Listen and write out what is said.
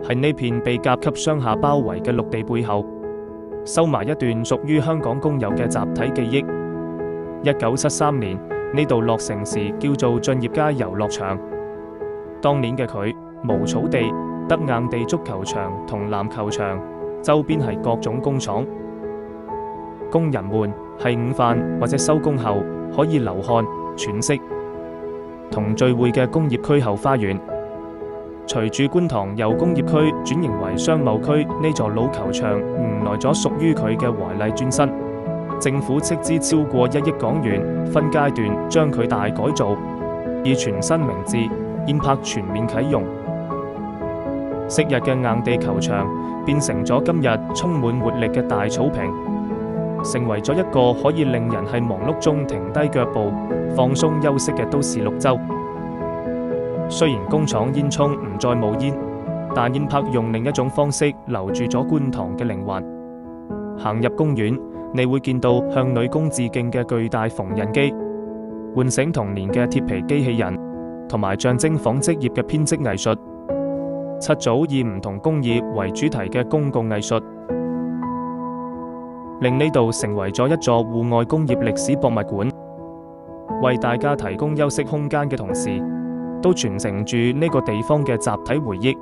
喺呢片被甲級商廈包圍嘅陸地背後，收埋一段屬於香港公有嘅集體記憶。1973年呢度落成時叫做駿業街遊樂場，當年嘅佢無草地，得硬地足球場同籃球場，周邊係各種工廠，工人們係午飯或者收工後可以流汗喘息同聚會嘅工業區後花園。隨住觀塘由工業區轉型為商貿區，呢座老球場迎來咗屬於佢嘅華麗轉身。政府斥資超過1億港元，分階段將佢大改造，以全新名字燕柏全面啟用。昔日嘅硬地球場變成咗今日充滿活力嘅大草坪，成為咗一個可以令人喺忙碌中停低腳步、放鬆休息嘅都市綠洲。雖然工廠煙囪唔再冒煙，但燕柏用另一種方式留住咗觀塘嘅靈魂。行入公園，你會見到向女工致敬嘅巨大縫紉機、喚醒童年嘅鐵皮機器人，同埋象徵紡織業嘅編織藝術。7組以唔同工業為主題嘅公共藝術，令呢度成為咗一座戶外工業歷史博物館，為大家提供休息空間嘅同時，都傳承住呢個地方嘅集體回憶。